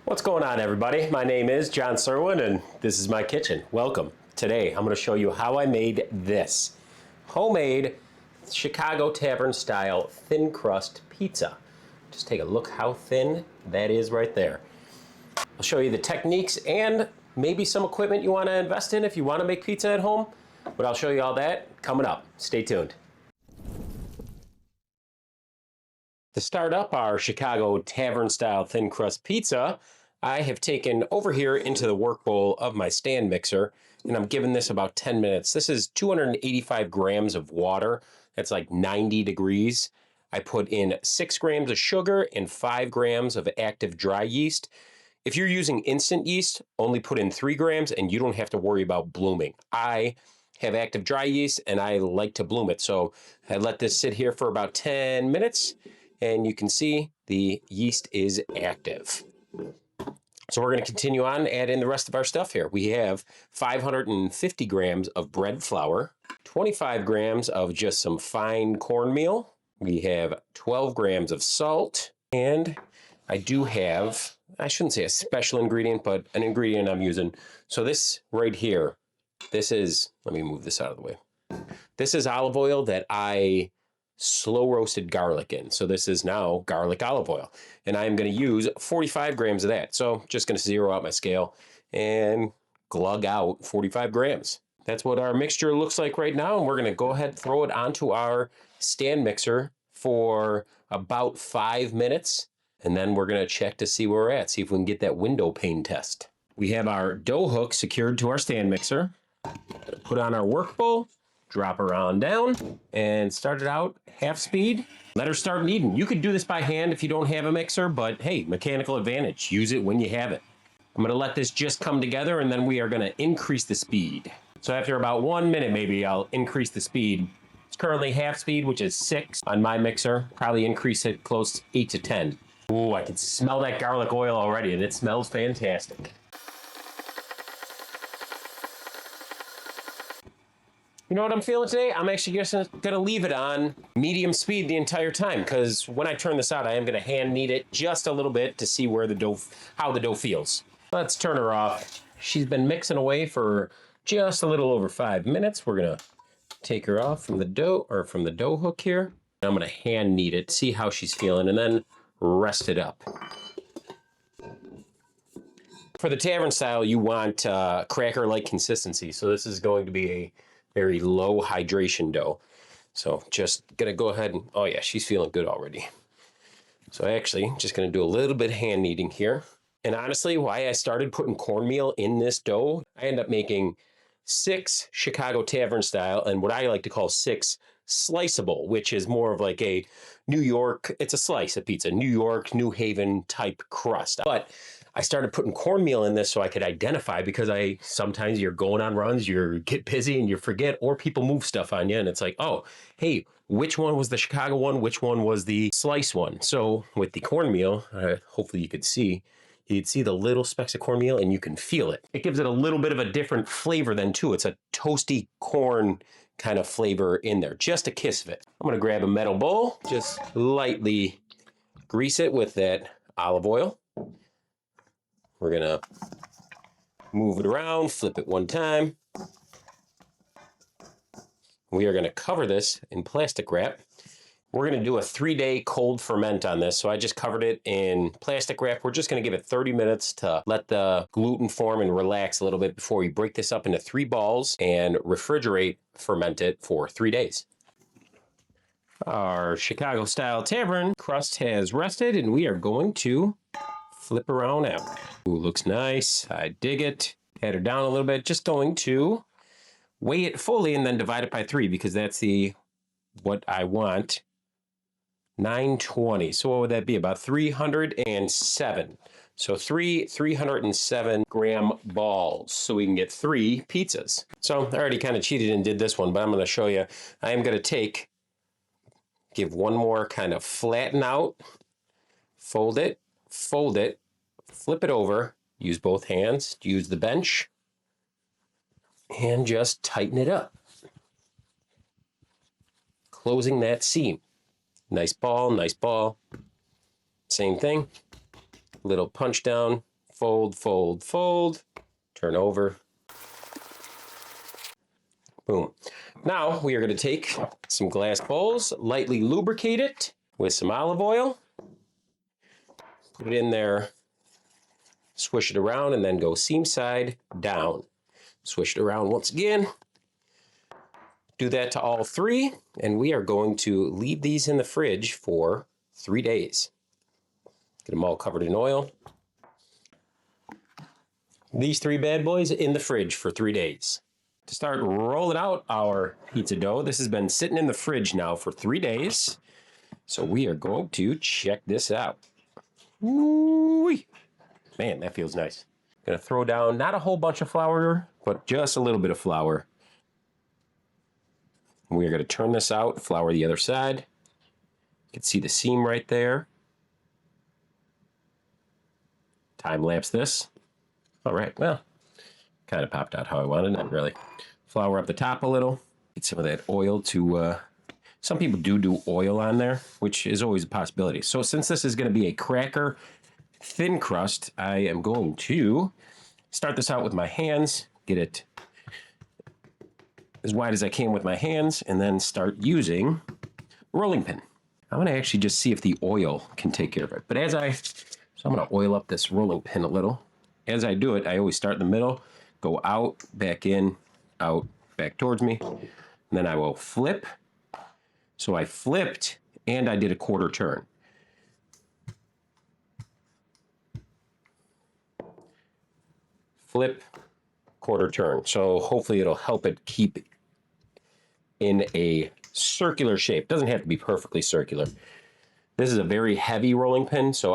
What's going on, everybody? My name is John Serwin and this is my kitchen. Welcome. Today I'm going to show you how I made this homemade Chicago Tavern-Style thin crust pizza. Just take a look how thin that is right there. I'll show you the techniques and maybe some equipment you want to invest in if you want to make pizza at home, but I'll show you all that coming up. Stay tuned. To start up our Chicago Tavern-Style thin crust pizza, I have taken over here into the work bowl of my stand mixer, and I'm giving this about 10 minutes. This is 285 grams of water. That's like 90 degrees. I put in 6 grams of sugar and 5 grams of active dry yeast. If you're using instant yeast, only put in 3 grams and you don't have to worry about blooming. I have active dry yeast and I like to bloom it. So I let this sit here for about 10 minutes and you can see the yeast is active. So we're going to continue on, add in the rest of our stuff here. We have 550 grams of bread flour, 25 grams of just some fine cornmeal. We have 12 grams of salt, and I do have, I shouldn't say a special ingredient, but an ingredient I'm using. So this right here, this is, let me move this out of the way. This is olive oil that I slow roasted garlic in. So this is now garlic olive oil. And I'm going to use 45 grams of that. So just going to zero out my scale and glug out 45 grams. That's what our mixture looks like right now. And we're going to go ahead and throw it onto our stand mixer for about 5 minutes. And then we're going to check to see where we're at, see if we can get that window pane test. We have our dough hook secured to our stand mixer. Put on our work bowl. Drop her on down and start it out half speed. Let her start kneading. You could do this by hand if you don't have a mixer, but hey, mechanical advantage. Use it when you have it. I'm gonna let this just come together and then we are gonna increase the speed. So after about 1 minute, maybe I'll increase the speed. It's currently half speed, which is 6 on my mixer. Probably increase it close 8 to 10. Ooh, I can smell that garlic oil already and it smells fantastic. You know what I'm feeling today? I'm actually just gonna leave it on medium speed the entire time because when I turn this out, I am gonna hand knead it just a little bit to see where the dough, how the dough feels. Let's turn her off. She's been mixing away for just a little over 5 minutes. We're gonna take her off from the dough or from the dough hook here. I'm gonna hand knead it, see how she's feeling, and then rest it up. For the tavern style, you want cracker-like consistency. So this is going to be a very low hydration dough. So just gonna go ahead and, oh yeah, she's feeling good already. So actually just gonna do a little bit of hand kneading here. And honestly, why I started putting cornmeal in this dough, I end up making 6 Chicago Tavern style and what I like to call 6 sliceable, which is more of like a New York, it's a slice of pizza, New York, New Haven type crust. But I started putting cornmeal in this so I could identify because sometimes you're going on runs, you get busy and you forget, or people move stuff on you and it's like, oh, hey, which one was the Chicago one? Which one was the slice one? So with the cornmeal, hopefully you could see, you'd see the little specks of cornmeal and you can feel it. It gives it a little bit of a different flavor than too. It's a toasty corn kind of flavor in there, just a kiss of it. I'm gonna grab a metal bowl, just lightly grease it with that olive oil. We're gonna move it around, flip it one time. We are gonna cover this in plastic wrap. We're gonna do a 3-day cold ferment on this. So I just covered it in plastic wrap. We're just gonna give it 30 minutes to let the gluten form and relax a little bit before we break this up into 3 balls and refrigerate, ferment it for 3 days. Our Chicago style tavern crust has rested and we are going to flip around out. Ooh, looks nice. I dig it. Pat her down a little bit. Just going to weigh it fully and then divide it by 3 because that's what I want. 920. So what would that be? About 307. So 307 gram balls. So we can get 3 pizzas. So I already kind of cheated and did this one, but I'm going to show you. I am going to give one more kind of flatten out, fold it, flip it over, use both hands, use the bench, and just tighten it up. Closing that seam. Nice ball, nice ball. Same thing. Little punch down, Fold, fold, fold. Turn over. Boom. Now we are going to take some glass bowls, lightly lubricate it with some olive oil. Put it in there, swish it around, and then go seam side down. Swish it around once again. Do that to all three, and we are going to leave these in the fridge for 3 days. Get them all covered in oil. These three bad boys in the fridge for 3 days. To start rolling out our pizza dough, this has been sitting in the fridge now for 3 days. So we are going to check this out. Ooh-wee. Man, that feels nice. Gonna throw down not a whole bunch of flour, but just a little bit of flour. We are going to turn this out, flour the other side. You can see the seam right there. Time lapse this. All right, well, kind of popped out how I wanted, not really. Flour up the top a little. Get some of that oil to, some people do oil on there, which is always a possibility. So since this is going to be a cracker thin crust, I am going to start this out with my hands, get it as wide as I can with my hands, and then start using a rolling pin. I'm gonna actually just see if the oil can take care of it. But so I'm gonna oil up this rolling pin a little. As I do it, I always start in the middle, go out, back in, out, back towards me, and then I will flip. So I flipped and I did a quarter turn. Flip, quarter turn. So hopefully it'll help it keep in a circular shape. Doesn't have to be perfectly circular. This is a very heavy rolling pin, so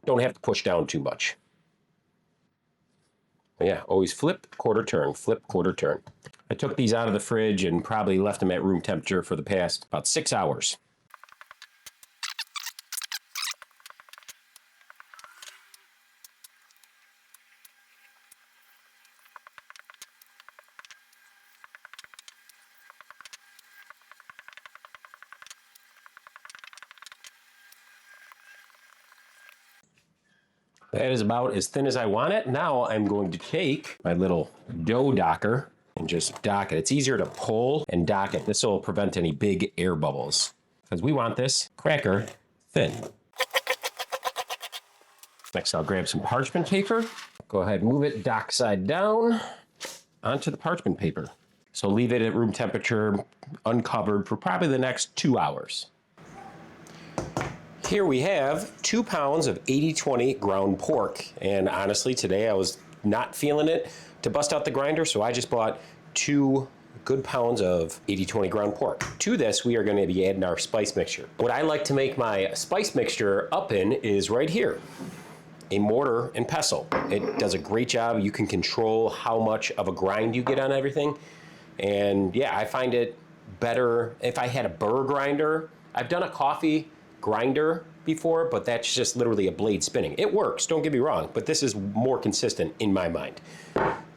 don't have to push down too much. But yeah, always flip, quarter turn, flip, quarter turn. I took these out of the fridge and probably left them at room temperature for the past about 6 hours. That is about as thin as I want it. Now I'm going to take my little dough docker and just dock it. It's easier to pull and dock it. This will prevent any big air bubbles because we want this cracker thin. Next, I'll grab some parchment paper. Go ahead and move it dock side down onto the parchment paper. So leave it at room temperature, uncovered for probably the next 2 hours. Here we have 2 pounds of 80/20 ground pork. And honestly, today I was not feeling it to bust out the grinder, so I just bought 2 good pounds of 80/20 ground pork. To this, we are going to be adding our spice mixture. What I like to make my spice mixture up in is right here, a mortar and pestle. It does a great job. You can control how much of a grind you get on everything. And yeah, I find it better if I had a burr grinder. I've done a coffee grinder before, but that's just literally a blade spinning. It works, don't get me wrong, but this is more consistent in my mind.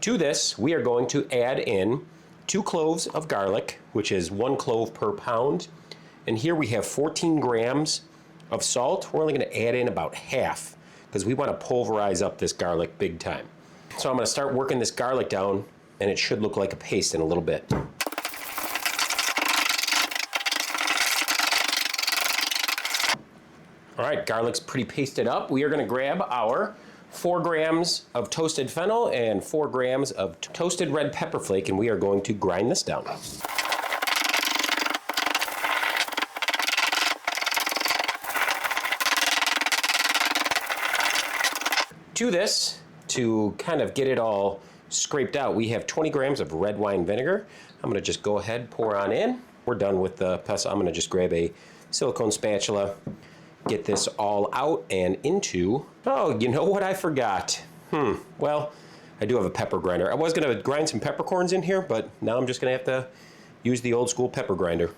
To this, we are going to add in 2 cloves of garlic, which is 1 clove per pound. And here we have 14 grams of salt. We're only going to add in about half because we want to pulverize up this garlic big time. So I'm going to start working this garlic down, and it should look like a paste in a little bit. All right, garlic's pretty pasted up. We are gonna grab our 4 grams of toasted fennel and 4 grams of toasted red pepper flake, and we are going to grind this down. To this, to kind of get it all scraped out, we have 20 grams of red wine vinegar. I'm gonna just go ahead, pour on in. We're done with the pestle. I'm gonna just grab a silicone spatula, get this all out and into, oh, you know what I forgot? Well, I do have a pepper grinder. I was gonna grind some peppercorns in here, but now I'm just gonna have to use the old school pepper grinder.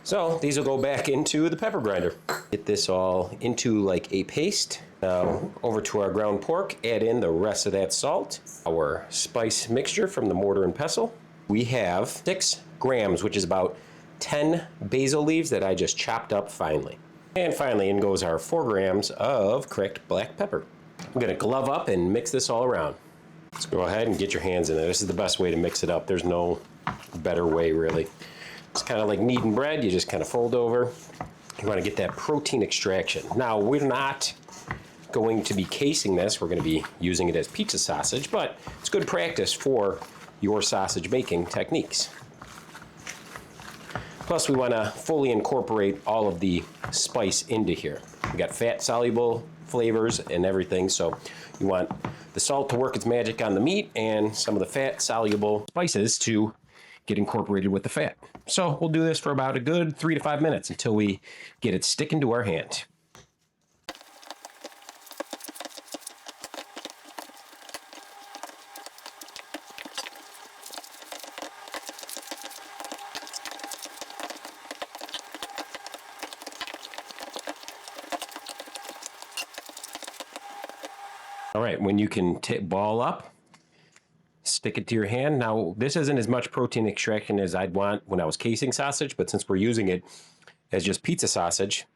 So these will go back into the pepper grinder. Get this all into like a paste. Now over to our ground pork, add in the rest of that salt, our spice mixture from the mortar and pestle. We have 6 grams, which is about 10 basil leaves that I just chopped up finely. And finally, in goes our 4 grams of cracked black pepper. I'm gonna glove up and mix this all around. Let's go ahead and get your hands in there. This is the best way to mix it up. There's no better way, really. It's kind of like kneading bread. You just kind of fold over. You want to get that protein extraction. Now, we're not going to be casing this. We're going to be using it as pizza sausage, but it's good practice for your sausage making techniques. Plus, we want to fully incorporate all of the spice into here. We got fat-soluble flavors and everything, so you want the salt to work its magic on the meat and some of the fat-soluble spices to get incorporated with the fat. So we'll do this for about a good 3 to 5 minutes until we get it sticking to our hand. All right, when you can ball up, stick it to your hand. Now, this isn't as much protein extraction as I'd want when I was casing sausage, but since we're using it as just pizza sausage,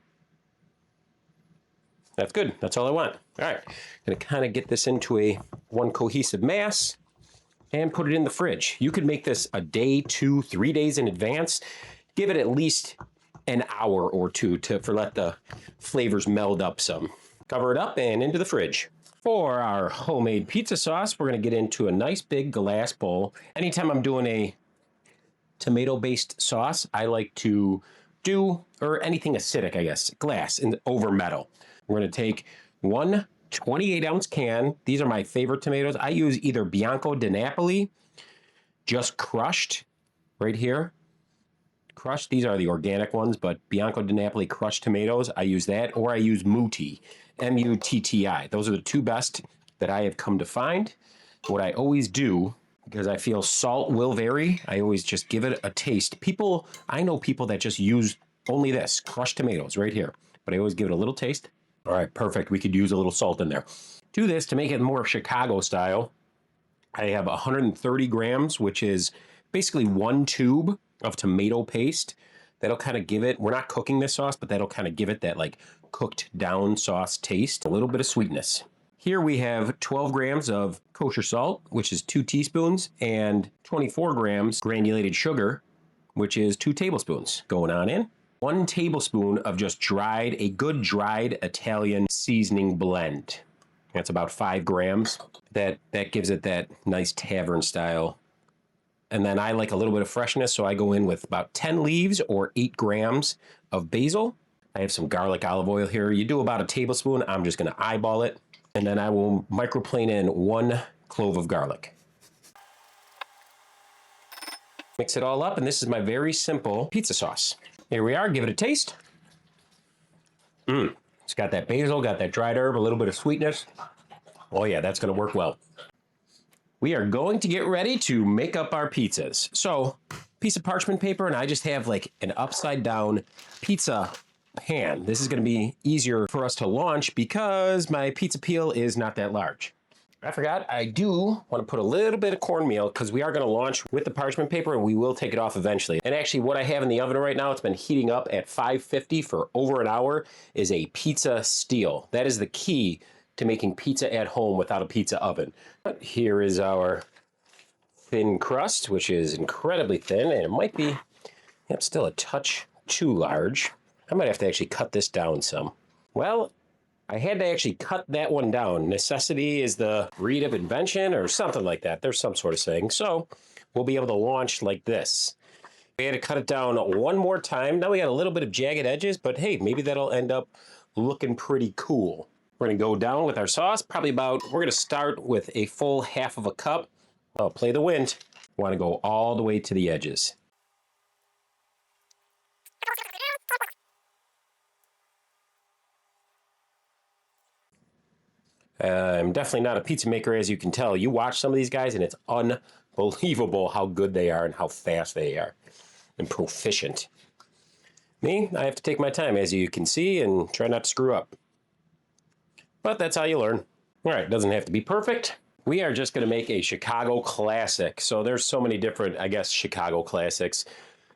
that's good. That's all I want. All right, gonna kind of get this into one cohesive mass and put it in the fridge. You could make this a day, 2, 3 days in advance. Give it at least an hour or two for let the flavors meld up some. Cover it up and into the fridge. For our homemade pizza sauce, we're going to get into a nice big glass bowl. Anytime I'm doing a tomato-based sauce, I like to do, or anything acidic, I guess, glass over metal. We're going to take one 28-ounce can. These are my favorite tomatoes. I use either Bianco di Napoli, just crushed right here. Crushed, these are the organic ones, but Bianco di Napoli crushed tomatoes, I use that, or I use Mutti, M-U-T-T-I. Those are the two best that I have come to find. What I always do, because I feel salt will vary, I always just give it a taste. I know people that just use only this, crushed tomatoes right here, but I always give it a little taste. All right, perfect, we could use a little salt in there. Do this to make it more Chicago style. I have 130 grams, which is basically 1 tube of tomato paste. That'll kind of give it, we're not cooking this sauce, but that'll kind of give it that like cooked down sauce taste, a little bit of sweetness. Here we have 12 grams of kosher salt, which is 2 teaspoons, and 24 grams granulated sugar, which is 2 tablespoons going on in. 1 tablespoon of just a good dried Italian seasoning blend. That's about 5 grams. That gives it that nice tavern style. And then I like a little bit of freshness, so I go in with about 10 leaves or 8 grams of basil. I have some garlic olive oil here. You do about a tablespoon. I'm just going to eyeball it. And then I will microplane in 1 clove of garlic. Mix it all up, and this is my very simple pizza sauce. Here we are. Give it a taste. It's got that basil, got that dried herb, a little bit of sweetness. Oh yeah, that's going to work well. We are going to get ready to make up our pizzas. So, piece of parchment paper, and I just have like an upside down pizza pan. This is going to be easier for us to launch because my pizza peel is not that large. I forgot, I do want to put a little bit of cornmeal because we are going to launch with the parchment paper and we will take it off eventually. And actually what I have in the oven right now, it's been heating up at 550 for over an hour, is a pizza steel. That is the key to making pizza at home without a pizza oven. But here is our thin crust, which is incredibly thin, and it might be still a touch too large. I might have to actually cut this down some. Well, I had to actually cut that one down. Necessity is the breed of invention or something like that. There's some sort of saying. So we'll be able to launch like this. We had to cut it down one more time. Now we got a little bit of jagged edges, but hey, maybe that'll end up looking pretty cool. We're going to go down with our sauce, we're going to start with a full half of a cup. Oh, play the wind. Want to go all the way to the edges. I'm definitely not a pizza maker, as you can tell. You watch some of these guys, and it's unbelievable how good they are and how fast they are and proficient. Me, I have to take my time, as you can see, and try not to screw up. But that's how you learn. All right, doesn't have to be perfect. We are just going to make a Chicago classic. So there's so many different, I guess, Chicago classics.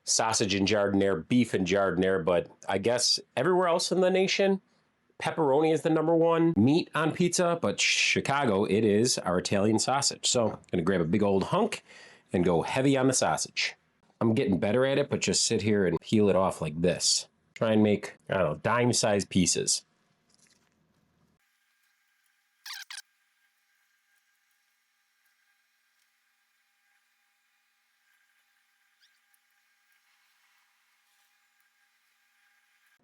Sausage and giardiniera, beef and giardiniera, but I guess everywhere else in the nation, pepperoni is the #1 meat on pizza, but Chicago, it is our Italian sausage. So I'm gonna grab a big old hunk and go heavy on the sausage. I'm getting better at it, but just sit here and peel it off like this. Try and make, I don't know, dime-sized pieces.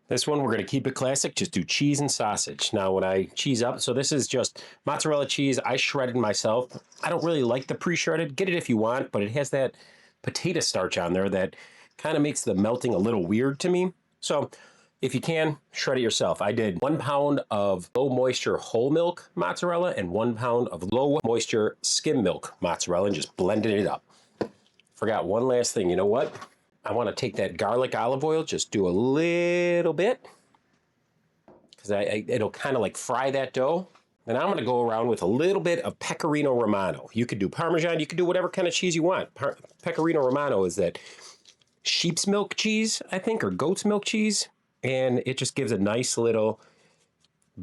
This one, we're going to keep it classic, just do cheese and sausage. Now, when I cheese up, so this is just mozzarella cheese. I shredded myself. I don't really like the pre-shredded. Get it if you want, but it has that potato starch on there that kind of makes the melting a little weird to me. So if you can, shred it yourself. I did 1 pound of low moisture whole milk mozzarella and 1 pound of low moisture skim milk mozzarella and just blended it up. Forgot one last thing. You know what? I want to take that garlic olive oil, just do a little bit, because it'll kind of like fry that dough. Then I'm going to go around with a little bit of Pecorino Romano. You could do Parmesan, you could do whatever kind of cheese you want. Pecorino Romano is that sheep's milk cheese, I think, or goat's milk cheese, and it just gives a nice little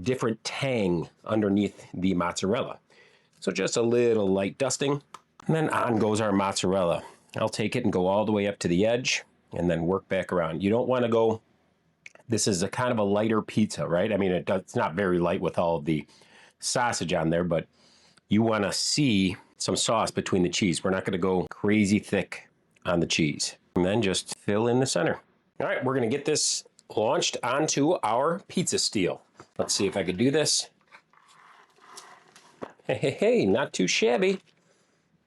different tang underneath the mozzarella. So just a little light dusting, and then on goes our mozzarella. I'll take it and go all the way up to the edge and then work back around. You don't want to go, this is a kind of a lighter pizza, right? I mean, it's not very light with all of the sausage on there, but you want to see some sauce between the cheese. We're not going to go crazy thick on the cheese. And then just fill in the center. All right, we're going to get this launched onto our pizza steel. Let's see if I could do this. Hey, not too shabby.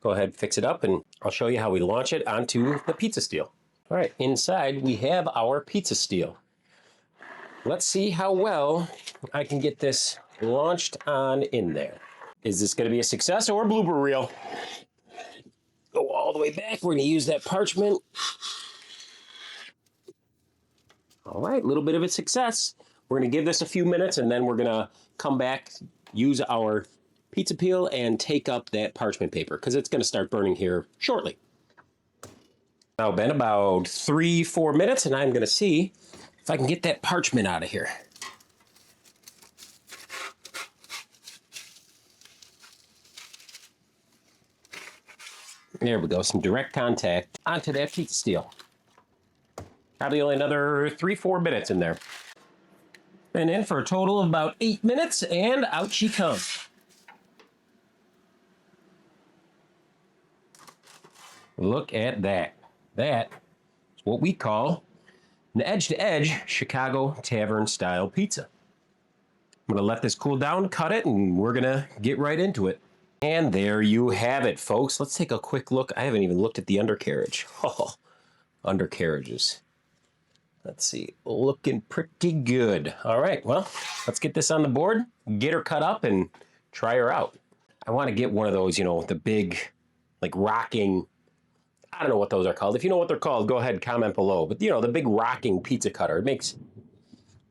Go ahead, fix it up, and I'll show you how we launch it onto the pizza steel. All right, inside we have our pizza steel. Let's see how well I can get this launched on in there. Is this going to be a success or a blooper reel? Go all the way back. We're going to use that parchment. All right, a little bit of a success. We're going to give this a few minutes, and then we're going to come back, use our pizza peel, and take up that parchment paper, because it's going to start burning here shortly. Now, been about 3-4 minutes, and I'm going to see if I can get that parchment out of here. There we go, some direct contact onto that pizza steel. Probably only another 3-4 minutes in there. Been in for a total of about 8 minutes, and out she comes. Look at that. That is what we call an edge-to-edge Chicago Tavern-Style pizza. I'm going to let this cool down, cut it, and we're going to get right into it. And there you have it, folks. Let's take a quick look. I haven't even looked at the undercarriage. Oh, undercarriages. Let's see. Looking pretty good. All right, well, let's get this on the board, get her cut up, and try her out. I want to get one of those, you know, the big, like, rocking, I don't know what those are called. If you know what they're called, go ahead, comment below. But, you know, the big rocking pizza cutter. It makes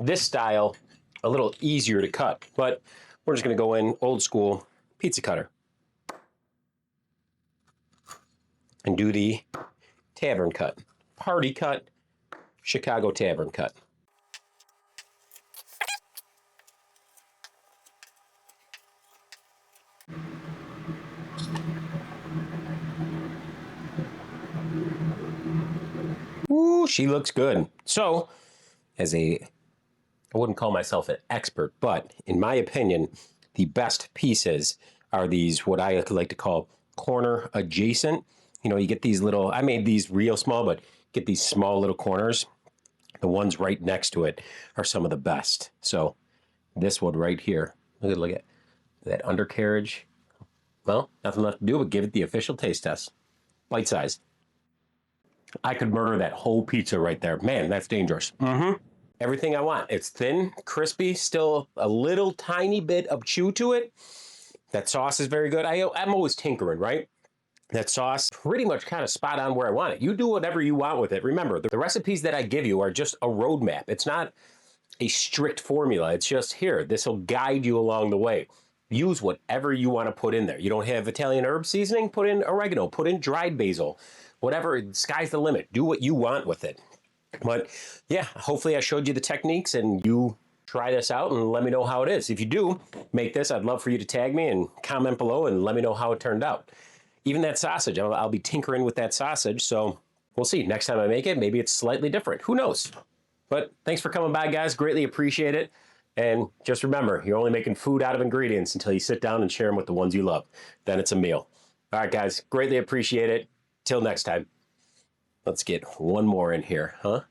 this style a little easier to cut. But we're just going to go in old school pizza cutter and do the tavern cut. Party cut, Chicago tavern cut. Ooh, she looks good. So, I wouldn't call myself an expert, but in my opinion, the best pieces are these, what I like to call corner adjacent. You know, you get these little, I made these real small, but get these small little corners. The ones right next to it are some of the best. So this one right here, look at that undercarriage. Well, nothing left to do but give it the official taste test. Bite size. I could murder that whole pizza right there. Man, that's dangerous. Everything I want. It's thin, crispy, still a little tiny bit of chew to it. That sauce is very good. I'm always tinkering, right? That sauce, pretty much kind of spot on where I want it. You do whatever you want with it. Remember, the recipes that I give you are just a roadmap. It's not a strict formula. It's just here. This will guide you along the way. Use whatever you want to put in there. You don't have Italian herb seasoning? Put in oregano. Put in dried basil. Whatever, sky's the limit. Do what you want with it. But yeah, hopefully I showed you the techniques and you try this out and let me know how it is. If you do make this, I'd love for you to tag me and comment below and let me know how it turned out. Even that sausage, I'll be tinkering with that sausage, so we'll see. Next time I make it, maybe it's slightly different. Who knows? But thanks for coming by, guys. Greatly appreciate it. And just remember, you're only making food out of ingredients until you sit down and share them with the ones you love. Then it's a meal. All right, guys. Greatly appreciate it. Till next time. Let's get one more in here, huh?